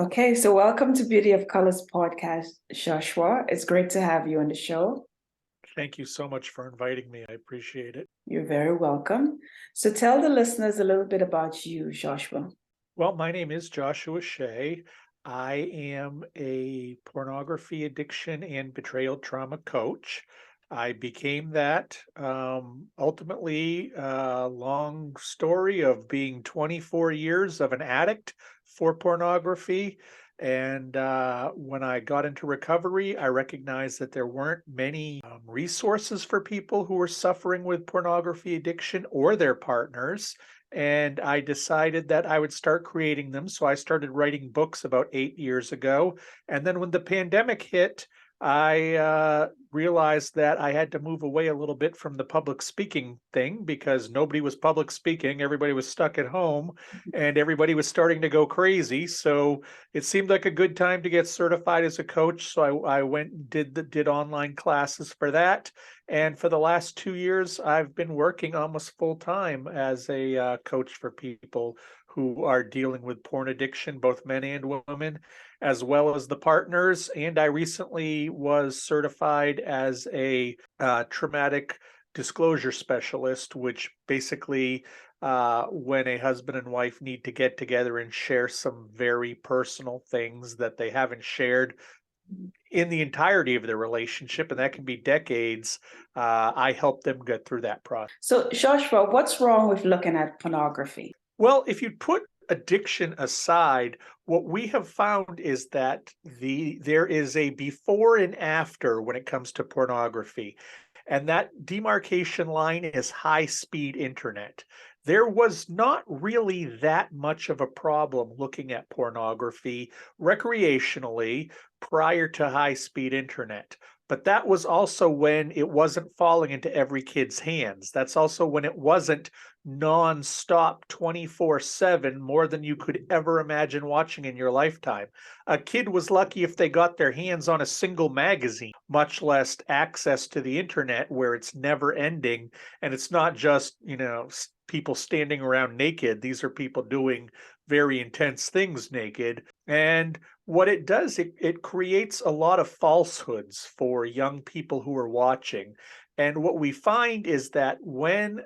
Okay, so welcome to Beauty of Colors podcast, Joshua. It's great to have you on the show. Thank you so much for inviting me. I appreciate it. You're very welcome. So tell the listeners a little bit about you, Joshua. Well, my name is Joshua Shea. I am a pornography addiction and betrayal trauma coach. I became that ultimately, long story of being 24 years of an addict for pornography. And when I got into recovery, I recognized that there weren't many resources for people who were suffering with pornography addiction or their partners. And I decided that I would start creating them. So I started writing books about 8 years ago. And then when the pandemic hit, I realized that I had to move away a little bit from the public speaking thing because nobody was public speaking. Everybody was stuck at home and everybody was starting to go crazy. So it seemed like a good time to get certified as a coach. So I went and did online classes for that. And for the last 2 years, I've been working almost full time as a coach for people who are dealing with porn addiction, both men and women, as well as the partners. And I recently was certified as a traumatic disclosure specialist, which basically, when a husband and wife need to get together and share some very personal things that they haven't shared in the entirety of their relationship, and that can be decades, I help them get through that process. So, Joshua, what's wrong with looking at pornography? Well, if you put addiction aside, what we have found is that there is a before and after when it comes to pornography. And that demarcation line is high speed internet. There was not really that much of a problem looking at pornography recreationally prior to high speed internet. But that was also when it wasn't falling into every kid's hands. That's also when it wasn't nonstop 24/7, more than you could ever imagine watching in your lifetime. A kid was lucky if they got their hands on a single magazine, much less access to the internet where it's never ending. And it's not just, people standing around naked. These are people doing very intense things naked. And what it does, it creates a lot of falsehoods for young people who are watching. And what we find is that when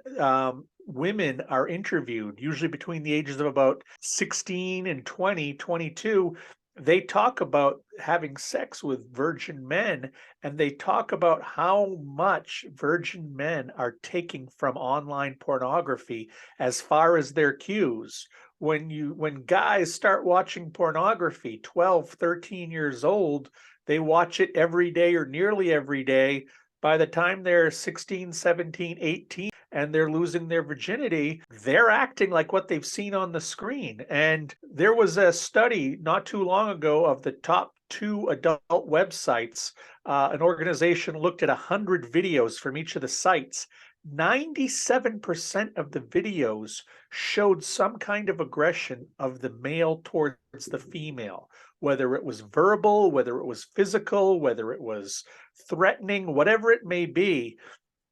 women are interviewed, usually between the ages of about 16 and 20, 22, they talk about having sex with virgin men, and they talk about how much virgin men are taking from online pornography as far as their cues. When guys start watching pornography 12, 13 years old, they watch it every day or nearly every day. By the time they're 16, 17, 18, and they're losing their virginity, they're acting like what they've seen on the screen. And there was a study not too long ago of the top 2 adult websites. An organization looked at 100 videos from each of the sites. 97% of the videos showed some kind of aggression of the male towards the female, whether it was verbal, whether it was physical, whether it was threatening, whatever it may be.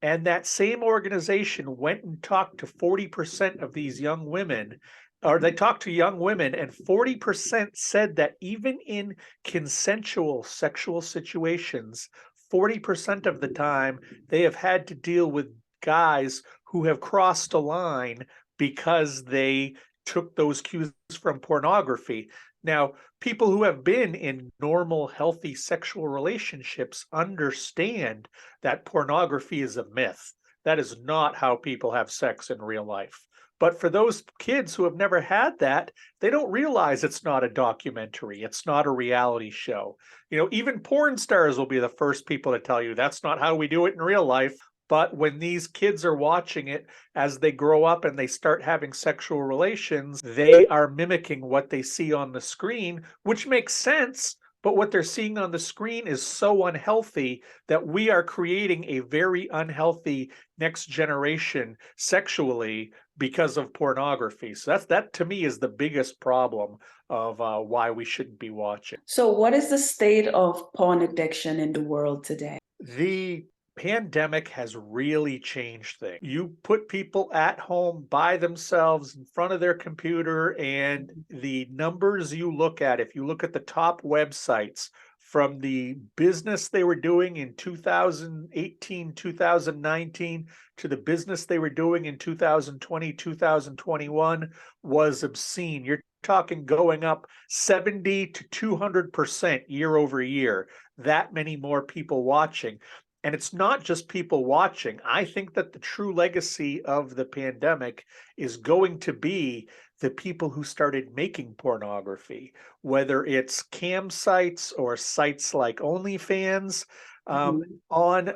And that same organization went and talked to 40% of these young women, or they talked to young women, and 40% said that even in consensual sexual situations, 40% of the time they have had to deal with guys who have crossed a line because they took those cues from pornography. Now, people who have been in normal, healthy sexual relationships understand that pornography is a myth. That is not how people have sex in real life. But for those kids who have never had that, they don't realize it's not a documentary. It's not a reality show. Even porn stars will be the first people to tell you that's not how we do it in real life. But when these kids are watching it as they grow up and they start having sexual relations, they are mimicking what they see on the screen, which makes sense. But what they're seeing on the screen is so unhealthy that we are creating a very unhealthy next generation sexually because of pornography. So that to me is the biggest problem of why we shouldn't be watching. So, what is the state of porn addiction in the world today? The Pandemic has really changed things. You put people at home by themselves in front of their computer, and the numbers you look at, if you look at the top websites from the business they were doing in 2018, 2019 to the business they were doing in 2020, 2021 was obscene. You're talking going up 70 to 200% year over year. That many more people watching. And it's not just people watching. I think that the true legacy of the pandemic is going to be the people who started making pornography, whether it's cam sites or sites like OnlyFans. Mhm. On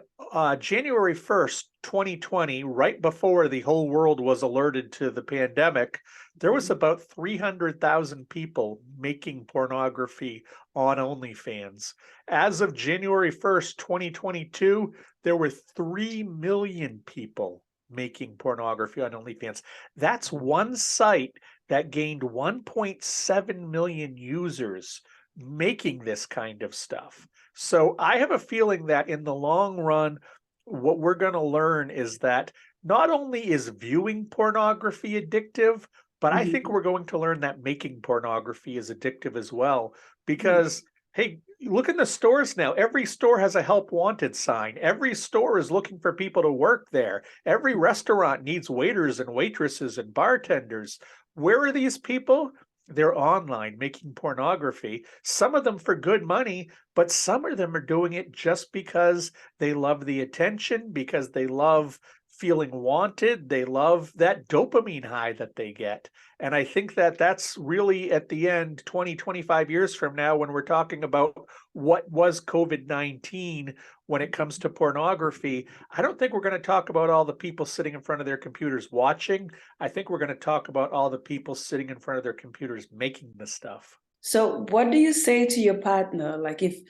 January 1st, 2020, right before the whole world was alerted to the pandemic, there was about 300,000 people making pornography on OnlyFans. As of January 1st, 2022, there were 3 million people making pornography on OnlyFans. That's one site that gained 1.7 million users making this kind of stuff. So I have a feeling that in the long run, what we're going to learn is that not only is viewing pornography addictive, but I think Mhm. we're going to learn that making pornography is addictive as well. Mhm. Because, hey, look in the stores now. Every store has a help wanted sign. Every store is looking for people to work there. Every restaurant needs waiters and waitresses and bartenders. Where are these people? They're online making pornography, some of them for good money, but some of them are doing it just because they love the attention, because they love feeling wanted. They love that dopamine high that they get. And I think that that's really at the end, 20, 25 years from now, when we're talking about what was COVID-19 when it comes to pornography, I don't think we're going to talk about all the people sitting in front of their computers watching. I think we're going to talk about all the people sitting in front of their computers making the stuff. So what do you say to your partner? Like if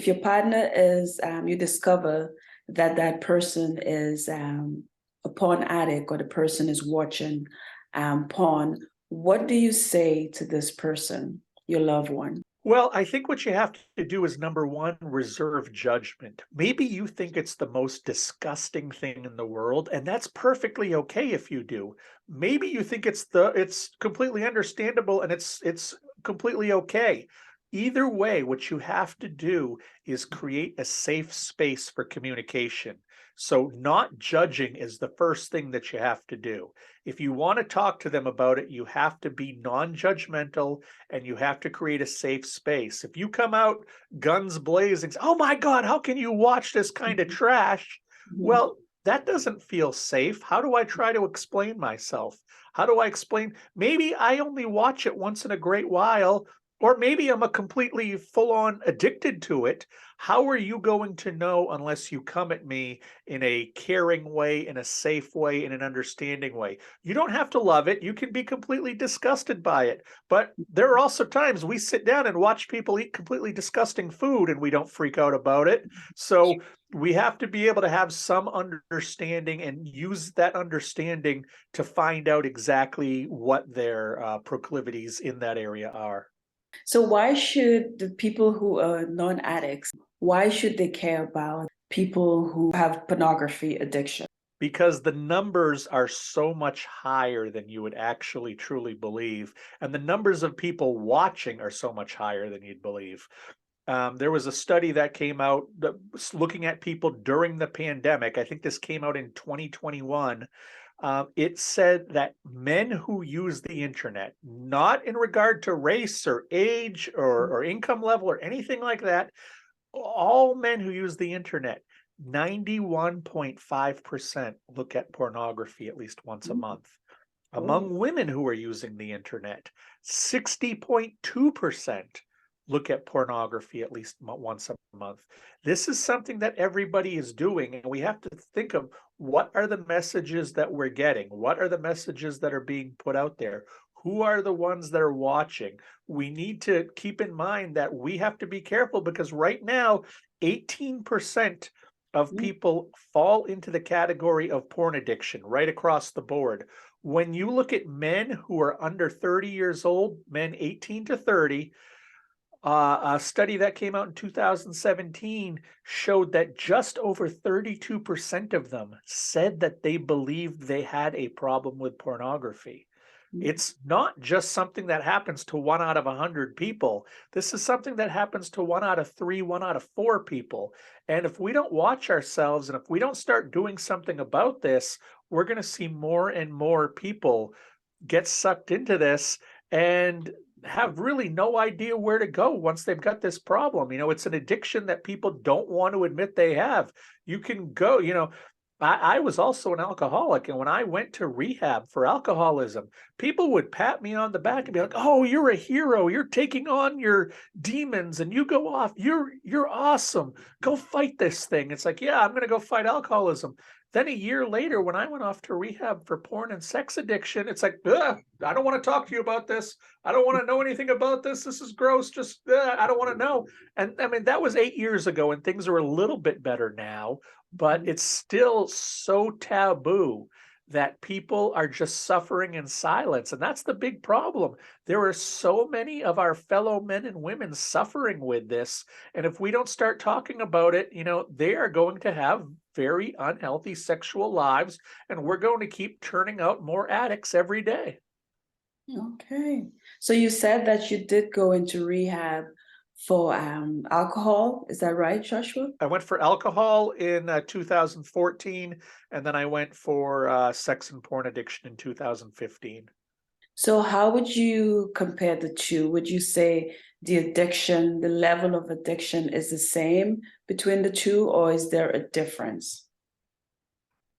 your partner is you discover that that person is a porn addict or the person is watching porn, what do you say to this person, your loved one? Well, I think what you have to do is number one, reserve judgment. Maybe you think it's the most disgusting thing in the world, and that's perfectly okay if you do. Maybe you think it's completely understandable and it's completely okay. Either way, what you have to do is create a safe space for communication. So not judging is the first thing that you have to do. If you want to talk to them about it, you have to be non-judgmental and you have to create a safe space. If you come out guns blazing, oh my God, how can you watch this kind of trash? Mhm. Well, that doesn't feel safe. How do I try to explain myself? How do I explain? Maybe I only watch it once in a great while, or maybe I'm a completely full on addicted to it. How are you going to know unless you come at me in a caring way, in a safe way, in an understanding way? You don't have to love it. You can be completely disgusted by it. But there are also times we sit down and watch people eat completely disgusting food and we don't freak out about it. So we have to be able to have some understanding and use that understanding to find out exactly what their proclivities in that area are. So why should the people who are non-addicts, why should they care about people who have pornography addiction? Because the numbers are so much higher than you would actually truly believe. And the numbers of people watching are so much higher than you'd believe. There was a study that came out that was looking at people during the pandemic. I think this came out in 2021. It said that men who use the internet, not in regard to race or age or income level or anything like that, all men who use the internet, 91.5% look at pornography at least once a month. Oh. Among women who are using the internet, 60.2% look at pornography at least once a month. This is something that everybody is doing, and we have to think of what are the messages that we're getting? What are the messages that are being put out there? Who are the ones that are watching? We need to keep in mind that we have to be careful because right now, 18% of people fall into the category of porn addiction right across the board. When you look at men who are under 30 years old, men 18 to 30, A study that came out in 2017 showed that just over 32% of them said that they believed they had a problem with pornography. It's not just something that happens to 1 out of 100 people. This is something that happens to 1 out of 3, 1 out of 4 people. And if we don't watch ourselves and if we don't start doing something about this, we're going to see more and more people get sucked into this and have really no idea where to go once they've got this problem. It's an addiction that people don't want to admit they have. You can go, I was also an alcoholic. And when I went to rehab for alcoholism, people would pat me on the back and be like, "Oh, you're a hero. You're taking on your demons and you go off. You're awesome. Go fight this thing." It's like, yeah, I'm going to go fight alcoholism. Then a year later, when I went off to rehab for porn and sex addiction, it's like, "Ugh, I don't want to talk to you about this. I don't want to know anything about this. This is gross. Just, I don't want to know." And I mean, that was 8 years ago, and things are a little bit better now, but it's still so taboo that people are just suffering in silence. And that's the big problem. There are so many of our fellow men and women suffering with this. And if we don't start talking about it, they are going to have very unhealthy sexual lives. And we're going to keep turning out more addicts every day. Okay. So you said that you did go into rehab for alcohol. Is that right, Joshua? I went for alcohol in 2014, and then I went for sex and porn addiction in 2015. So how would you compare the two? Would you say the addiction, the level of addiction is the same between the two, or is there a difference?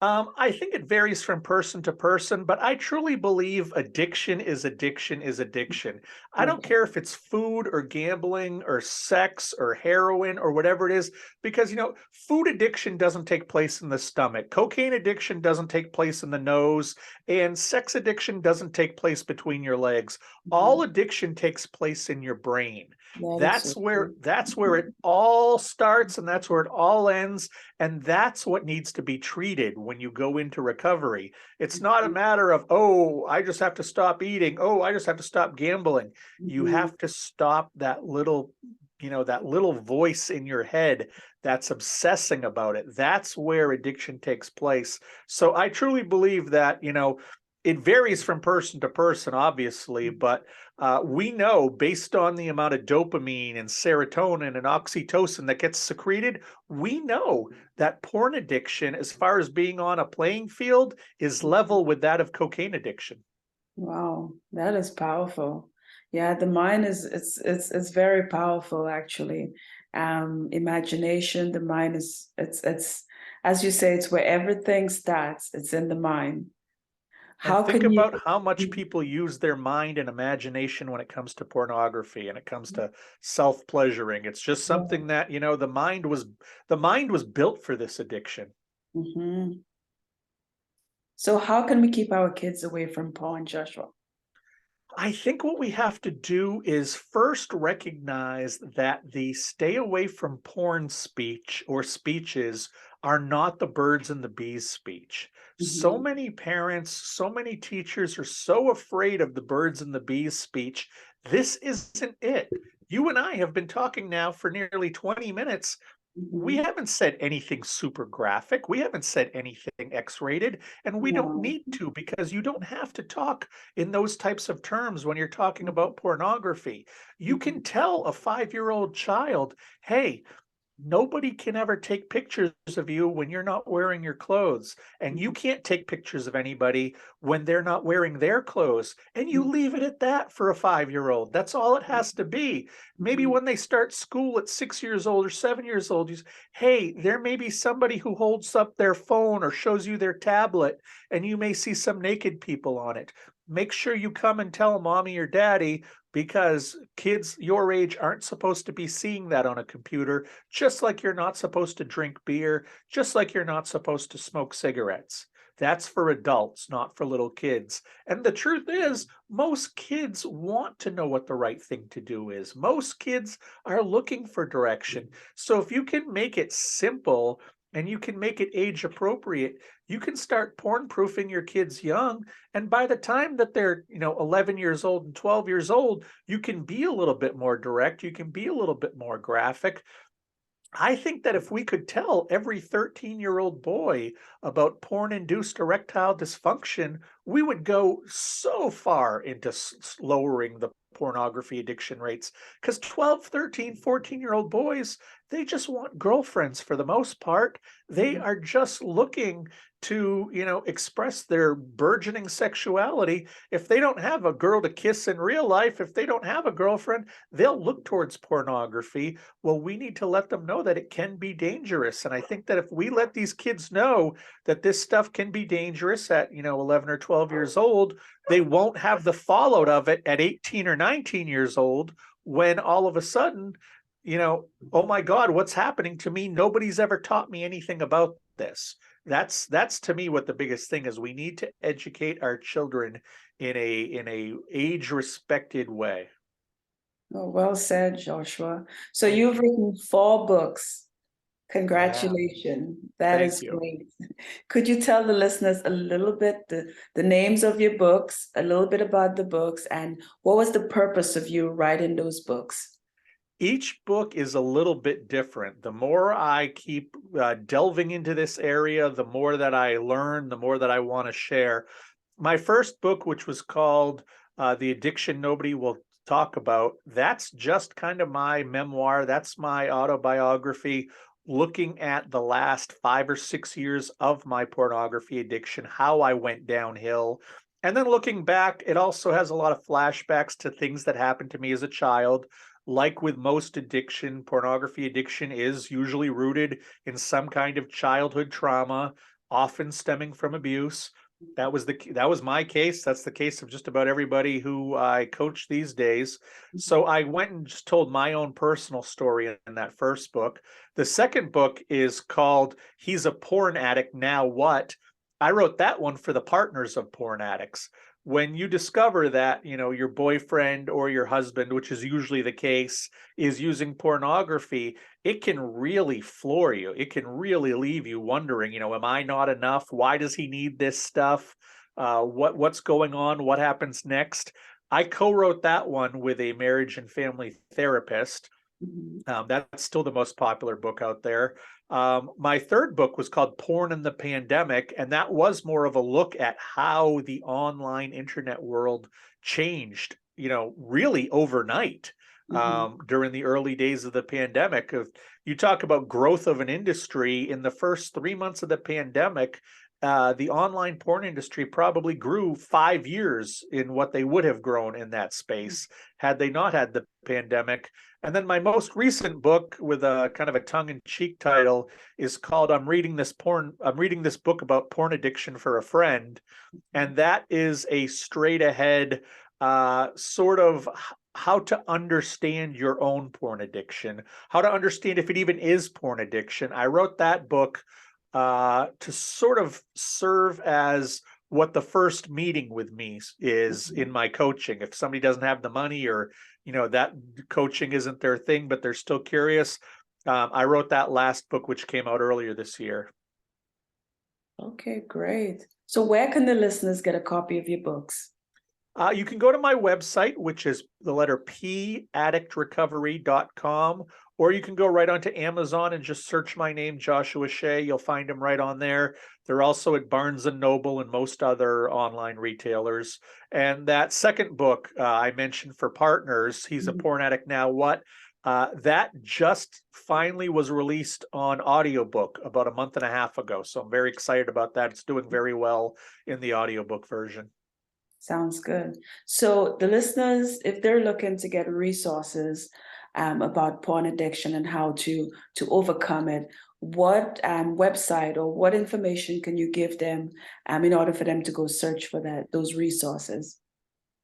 I think it varies from person to person, but I truly believe addiction is addiction is addiction. I don't Okay. care if it's food or gambling or sex or heroin or whatever it is, because, food addiction doesn't take place in the stomach. Cocaine addiction doesn't take place in the nose, and sex addiction doesn't take place between your legs. All Mhm. addiction takes place in your brain. That is That's so where true. that's where it all starts and that's where it all ends. And that's what needs to be treated when you go into recovery. It's not a Mhm. matter of, "Oh, I just have to stop eating. Oh, I just have to stop gambling." You Mhm. have to stop that little voice in your head that's obsessing about it. That's where addiction takes place. So I truly believe that, it varies from person to person, obviously, but we know based on the amount of dopamine and serotonin and oxytocin that gets secreted, we know that porn addiction, as far as being on a playing field, is level with that of cocaine addiction. Wow, that is powerful. Yeah, the mind is it's very powerful actually. Imagination, the mind is it's as you say, it's where everything starts. It's in the mind. And How think can you about how much people use their mind and imagination when it comes to pornography and it comes to self-pleasuring. It's just yeah. something that, the mind was built for this addiction. Mhm. So how can we keep our kids away from porn, Joshua? I think what we have to do is first recognize that the stay away from porn speech or speeches are not the birds and the bees speech. So Mhm. many parents, so many teachers are so afraid of the birds and the bees speech. This isn't it. You and I have been talking now for nearly 20 minutes. We Mhm. haven't said anything super graphic. We haven't said anything X-rated, and we don't No. need to because you don't have to talk in those types of terms when you're talking about pornography. You Mhm. can tell a 5-year-old child, "Hey, nobody can ever take pictures of you when you're not wearing your clothes. And you Mhm. can't take pictures of anybody when they're not wearing their clothes." And you leave it at that for a 5-year-old. That's all it has to be. Maybe Mhm. when they start school at 6 years old or 7 years old, hey, there may be somebody who holds up their phone or shows you their tablet, and you may see some naked people on it. Make sure you come and tell mommy or daddy because kids your age aren't supposed to be seeing that on a computer, just like you're not supposed to drink beer, just like you're not supposed to smoke cigarettes. That's for adults, not for little kids. And the truth is, most kids want to know what the right thing to do is. Most kids are looking for direction. So if you can make it simple and you can make it age appropriate. You can start porn proofing your kids young. And by the time that they're, 11 years old and 12 years old, you can be a little bit more direct. You can be a little bit more graphic. I think that if we could tell every 13-year-old boy about porn-induced erectile dysfunction, we would go so far into lowering the pornography addiction rates. Because 12, 13, 14-year-old boys, they just want girlfriends for the most part. They Mhm. are just looking to, express their burgeoning sexuality. If they don't have a girl to kiss in real life, if they don't have a girlfriend, they'll look towards pornography. Well, we need to let them know that it can be dangerous. And I think that if we let these kids know that this stuff can be dangerous at, 11 or 12 years old, they won't have the fallout of it at 18 or 19 years old when all of a sudden, oh my God, what's happening to me? Nobody's ever taught me anything about this. That's to me what the biggest thing is. We need to educate our children in a age respected way. Oh, well said, Joshua. So Thank you've you. written 4 books. I have. Congratulations. That Thank is you. great. Could you tell the listeners a little bit the names of your books, a little bit about the books, and what was the purpose of you writing those books? Each book is a little bit different. The more I keep delving into this area, the more that I learn, the more that I want to share. My first book, which was called The Addiction Nobody Will Talk About, that's just kind of my memoir. That's my autobiography, looking at the last 5 or 6 years of my pornography addiction, how I went downhill. And then looking back, it also has a lot of flashbacks to things that happened to me as a child. Like with most addiction, pornography addiction is usually rooted in some kind of childhood trauma, often stemming from abuse. That was my case. That's the case of just about everybody who I coach these days. So I went and just told my own personal story in that first book. The second book is called He's a Porn Addict, Now What? I wrote that one for the partners of porn addicts. When you discover that, your boyfriend or your husband, which is usually the case, is using pornography, it can really floor you. It can really leave you wondering, am I not enough? Why does he need this stuff? What's going on? What happens next? I co-wrote that one with a marriage and family therapist. Mhm. That's still the most popular book out there. My third book was called Porn in the Pandemic, and that was more of a look at how the online internet world changed, really overnight Mhm. during the early days of the pandemic. You talk about growth of an industry in the first 3 months of the pandemic. The online porn industry probably grew 5 years in what they would have grown in that space had they not had the pandemic. And then my most recent book with a kind of a tongue-in-cheek title is called I'm reading this book about porn addiction for a friend. And that is a straight ahead sort of how to understand your own porn addiction, how to understand if it even is porn addiction. I wrote that book to sort of serve as what the first meeting with me is in my coaching. If somebody doesn't have the money or, that coaching isn't their thing, but they're still curious. I wrote that last book, which came out earlier this year. Okay, great. So where can the listeners get a copy of your books? You can go to my website, which is the letter P, addictrecovery.com, or you can go right onto Amazon and just search my name, Joshua Shea. You'll find them right on there. They're also at Barnes and Noble and most other online retailers. And that second book I mentioned for partners, He's a Mhm. Porn Addict, Now What? That just finally was released on audiobook about a month and a half ago. So I'm very excited about that. It's doing very well in the audiobook version. Sounds good. So the listeners, if they're looking to get resources about porn addiction and how to overcome it, what website or what information can you give them in order for them to go search for those resources?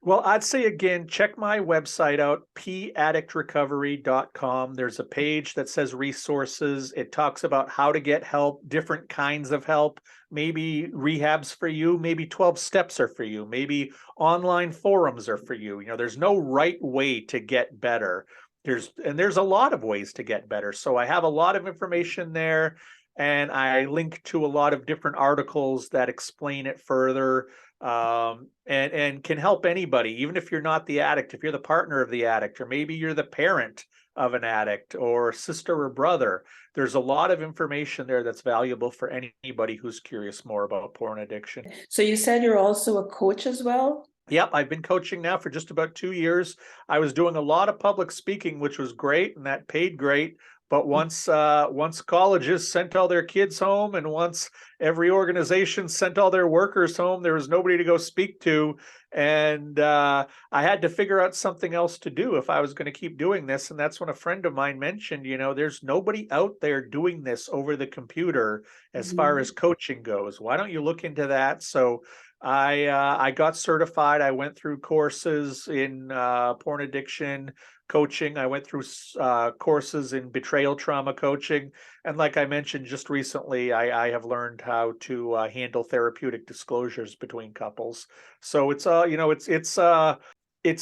Well, I'd say again, check my website out, paddictrecovery.com. There's a page that says resources. It talks about how to get help, different kinds of help, maybe rehabs for you, maybe 12 steps are for you, maybe online forums are for you. There's no right way to get better. There's a lot of ways to get better. So I have a lot of information there. and I link to a lot of different articles that explain it further, and can help anybody, even if you're not the addict, if you're the partner of the addict, or maybe you're the parent of an addict, or sister or brother. There's a lot of information there that's valuable for anybody who's curious more about porn addiction. So you said you're also a coach as well? Yep, I've been coaching now for just about 2 years. I was doing a lot of public speaking, which was great, and that paid great. But once colleges sent all their kids home, and once every organization sent all their workers home, there was nobody to go speak to, and I had to figure out something else to do if I was going to keep doing this. And that's when a friend of mine mentioned, there's nobody out there doing this over the computer as far as Mhm. coaching goes. Why don't you look into that? So I got certified. I went through courses in porn addiction coaching. I went through courses in betrayal trauma coaching, and like I mentioned just recently, I have learned how to handle therapeutic disclosures between couples. So it's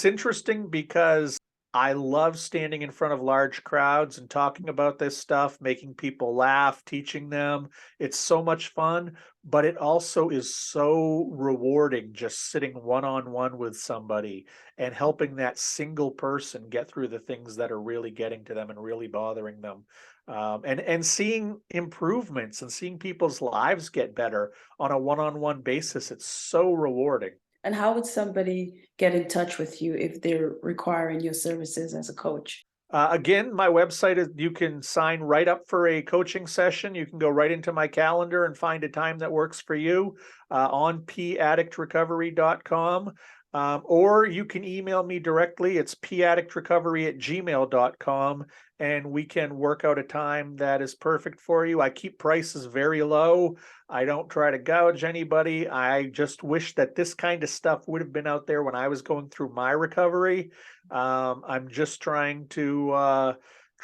interesting because I love standing in front of large crowds and talking about this stuff, making people laugh, teaching them. It's so much fun, but it also is so rewarding just sitting one on one with somebody and helping that single person get through the things that are really getting to them and really bothering them. And seeing improvements and seeing people's lives get better on a one-on-one basis, it's so rewarding. And how would somebody get in touch with you if they're requiring your services as a coach? Again, my website is, you can sign right up for a coaching session. You can go right into my calendar and find a time that works for you on paddictrecovery.com. Or you can email me directly. It's paddictrecovery@gmail.com, and we can work out a time that is perfect for you. I keep prices very low. I don't try to gouge anybody. I just wish that this kind of stuff would have been out there when I was going through my recovery. I'm just trying to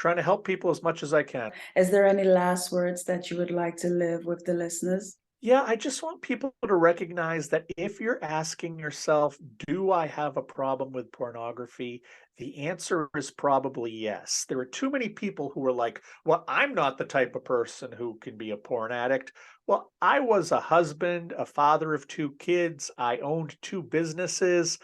help people as much as I can. Is there any last words that you would like to leave with the listeners? Yeah, I just want people to recognize that if you're asking yourself, do I have a problem with pornography? The answer is probably yes. There are too many people who are like, well, I'm not the type of person who can be a porn addict. Well, I was a husband, a father of 2 kids. I owned 2 businesses.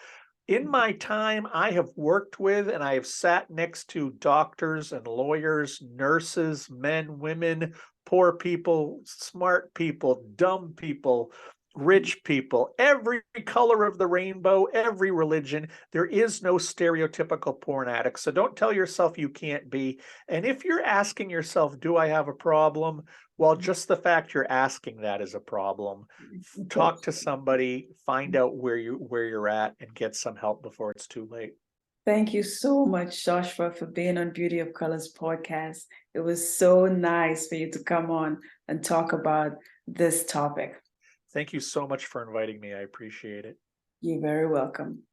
In my time, I have worked with and I have sat next to doctors and lawyers, nurses, men, women, poor people, smart people, dumb people, rich people, every color of the rainbow, every religion. There is no stereotypical porn addict. So don't tell yourself you can't be. And if you're asking yourself, do I have a problem? Well, just the fact you're asking that is a problem. Okay. Talk to somebody, find out where you're at, and get some help before it's too late. Thank you so much, Joshua, for being on Beauty of Colors podcast. It was so nice for you to come on and talk about this topic. Thank you so much for inviting me. I appreciate it. You're very welcome.